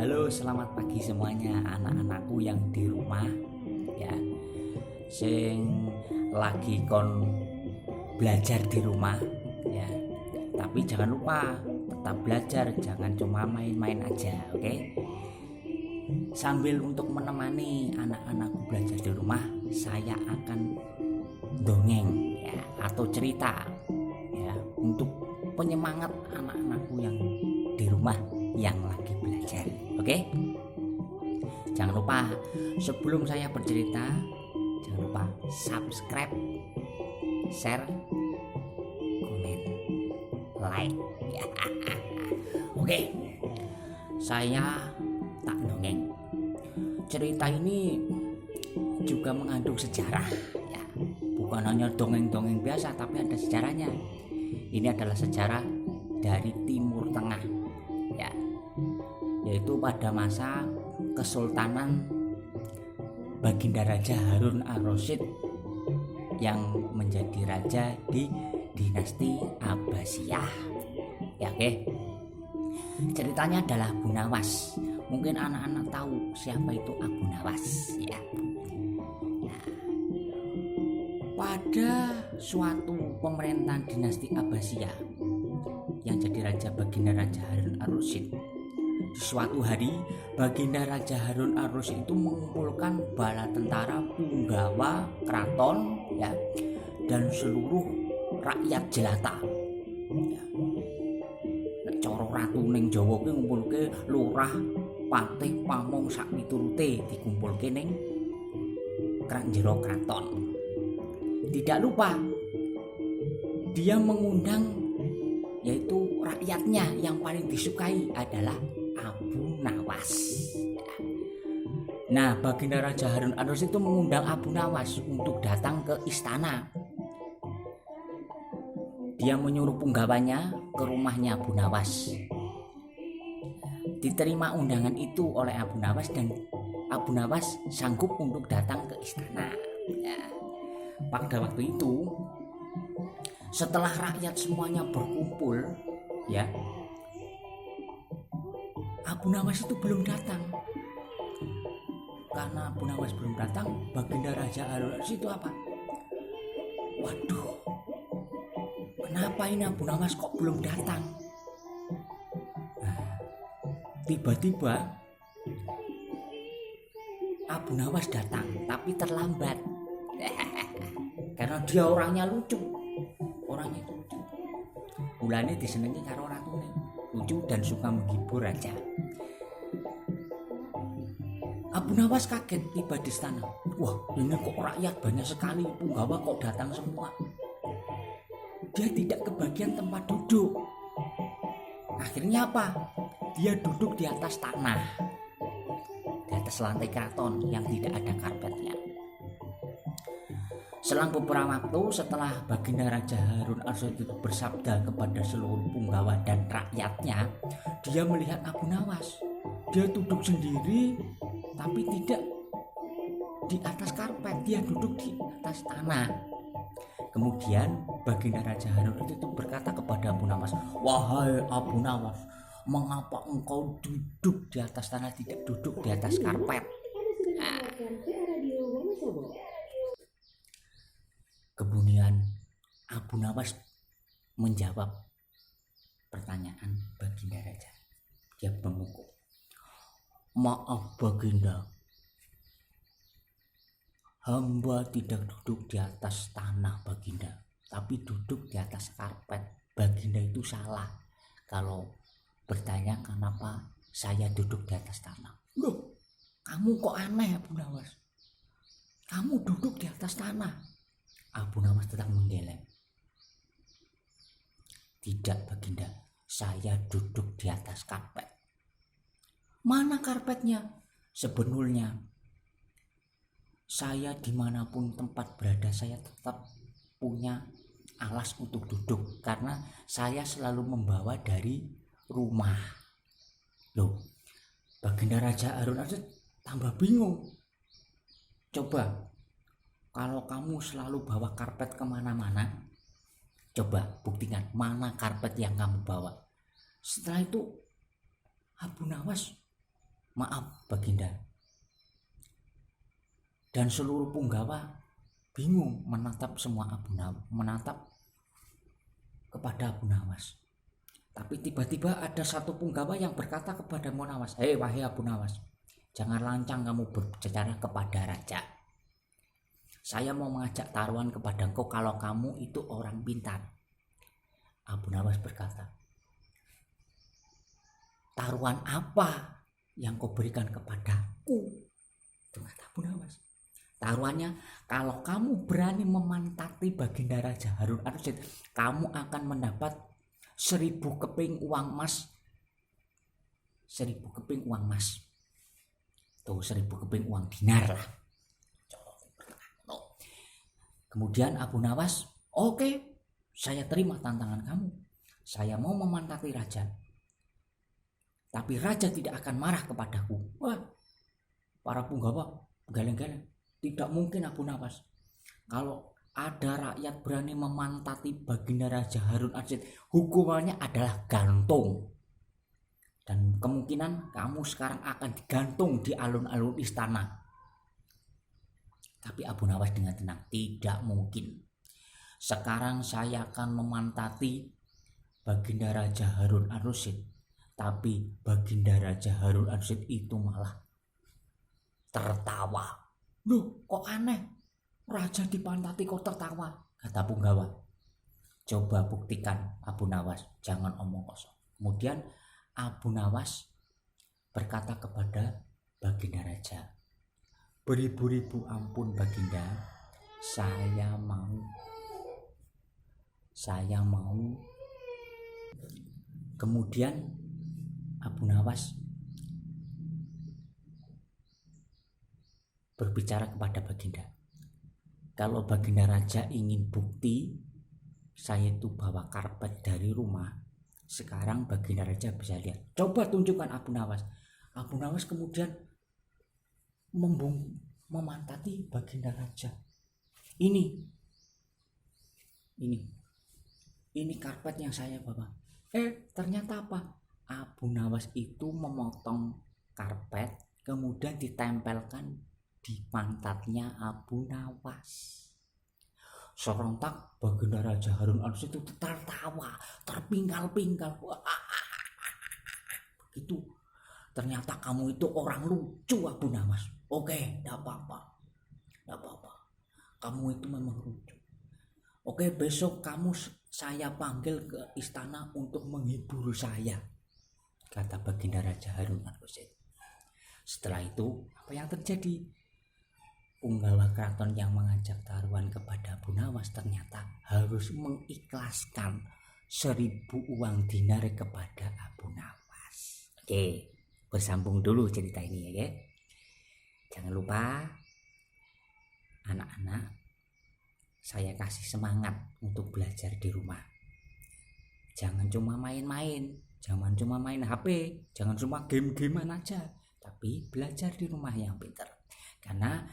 Halo, selamat pagi semuanya anak-anakku yang di rumah ya. Sing lagi kon belajar di rumah ya. Tapi jangan lupa tetap belajar, jangan cuma main-main aja, oke? Sambil untuk menemani anak-anakku belajar di rumah, saya akan dongeng ya atau cerita ya untuk penyemangat anak-anakku yang di rumah yang lagi belajar. Oke? Jangan lupa sebelum saya bercerita, jangan lupa subscribe, share, komen, like. Ya. Oke. Saya tak dongeng. Cerita ini juga mengandung sejarah ya. Bukan hanya dongeng-dongeng biasa tapi ada sejarahnya. Ini adalah sejarah dari Timur Tengah ya, yaitu pada masa Kesultanan Baginda Raja Harun ar-Rasyid yang menjadi raja di dinasti Abbasiyah ya. Oke, ceritanya adalah Abu Nawas. Mungkin anak-anak tahu siapa itu Abu Nawas ya. Nah, pada suatu pemerintahan dinasti Abbasiyah yang jadi raja Baginda Raja Harun ar-Rasyid, suatu hari Baginda Raja Harun ar-Rasyid itu mengumpulkan bala tentara, punggawa keraton ya, dan seluruh rakyat jelata ya. Cara ratu ning Jawa ki ngumpulke lurah, patih, pamong sak miturute dikumpulke ning jero kraton. Tidak lupa dia mengundang yaitu rakyatnya yang paling disukai adalah Abu Nawas. Nah, Baginda Raja Harun ar-Rasyid itu mengundang Abu Nawas untuk datang ke istana. Dia menyuruh punggawanya ke rumahnya Abu Nawas. Diterima undangan itu oleh Abu Nawas dan Abu Nawas sanggup untuk datang ke istana. Ya. Pada waktu itu, setelah rakyat semuanya berkumpul, ya, Abu Nawas itu belum datang. Karena Abu Nawas belum datang, Baginda Raja Harun ar-Rasyid itu apa? Waduh, kenapa ini Abu Nawas kok belum datang? Nah, tiba-tiba Abu Nawas datang, tapi terlambat. Karena dia orangnya lucu. Orangnya itu lucu. Mulane disenengi karo ratune. Lucu dan suka menghibur aja. Abu Nawas kaget tiba di istana. Wah, ini kok rakyat banyak sekali, punggawa kok datang semua. Dia tidak kebagian tempat duduk. Akhirnya apa? Dia duduk di atas tanah, di atas lantai keraton yang tidak ada karpetnya. Selang beberapa waktu setelah Baginda Raja Harun ar-Rasyid itu bersabda kepada seluruh punggawa dan rakyatnya, dia melihat Abu Nawas. Dia duduk sendiri tapi tidak di atas karpet, dia duduk di atas tanah. Kemudian Baginda Raja Harun itu berkata kepada Abu Nawas, "Wahai Abu Nawas, mengapa engkau duduk di atas tanah, tidak duduk di atas karpet?" Nah, kemudian Abu Nawas menjawab pertanyaan Baginda Raja. Dia mengukuh, "Maaf Baginda, hamba tidak duduk di atas tanah Baginda, tapi duduk di atas karpet. Baginda itu salah kalau bertanya kenapa saya duduk di atas tanah." "Loh, kamu kok aneh Abu Nawas? Kamu duduk di atas tanah." Abu Nawas tetap menggeleng. "Tidak Baginda, saya duduk di atas karpet." "Mana karpetnya?" "Sebenarnya saya dimanapun tempat berada, saya tetap punya alas untuk duduk karena saya selalu membawa dari rumah." Loh, Baginda Raja Harun ar-Rasyid tambah bingung. "Coba kalau kamu selalu bawa karpet kemana-mana, coba buktikan mana karpet yang kamu bawa." Setelah itu Abu Nawas, maaf Baginda. Dan seluruh punggawa bingung menatap kepada Abu Nawas. Tapi tiba-tiba ada satu punggawa yang berkata kepada Abu Nawas, "Hei wahai Abu Nawas, jangan lancang kamu berbicara kepada raja. Saya mau mengajak taruhan kepada engkau kalau kamu itu orang pintar." Abu Nawas berkata, "Taruhan apa yang kau berikan kepadaku?" Itu kata Abu Nawas. Taruhannya, kalau kamu berani memantati Baginda Raja Harun ar-Rasyid, kamu akan mendapat 1000 keping uang emas. 1000 keping uang emas. Tuh 1000 keping uang dinar lah. Kemudian Abu Nawas, "Oke, saya terima tantangan kamu. Saya mau memantati raja. Tapi raja tidak akan marah kepadaku." Wah, para punggawa geleng-geleng. Tidak mungkin Abu Nawas. Kalau ada rakyat berani memantati Baginda Raja Harun ar-Rasyid, hukumannya adalah gantung. Dan kemungkinan kamu sekarang akan digantung di alun-alun istana. Tapi Abu Nawas dengan tenang, "Tidak mungkin. Sekarang saya akan memantati Baginda Raja Harun ar-Rasyid." Tapi Baginda Raja Harun ar-Rasyid itu malah tertawa. "Loh, kok aneh? Raja dipantati kok tertawa?" kata punggawa. "Coba buktikan Abu Nawas, jangan omong kosong." Kemudian Abu Nawas berkata kepada Baginda Raja, "Beribu-ribu ampun Baginda, saya mau." Kemudian Abu Nawas berbicara kepada Baginda, "Kalau Baginda Raja ingin bukti saya itu bawa karpet dari rumah, sekarang Baginda Raja bisa lihat. Coba tunjukkan Abu Nawas." Abu Nawas kemudian memantati Baginda Raja. Ini karpet yang saya bawa. Ternyata apa? Abu Nawas itu memotong karpet kemudian ditempelkan di pantatnya Abu Nawas. Serentak Baginda Raja Harun ar-Rasyid itu tertawa, terpingkal-pingkal. Begitu. "Ternyata kamu itu orang lucu Abu Nawas. Oke, enggak apa-apa. Kamu itu memang lucu. Oke, besok saya panggil ke istana untuk menghibur saya," kata Baginda Raja Harun ar-Rasyid. Setelah itu, apa yang terjadi? Punggawa keraton yang mengajak taruhan kepada Abu Nawas ternyata harus mengikhlaskan 1000 uang dinar kepada Abu Nawas. Oke, bersambung dulu cerita ini ya. Jangan lupa anak-anak, saya kasih semangat untuk belajar di rumah. Jangan cuma main-main, jangan cuma main HP, jangan cuma game-gamean aja, tapi belajar di rumah yang pintar. Karena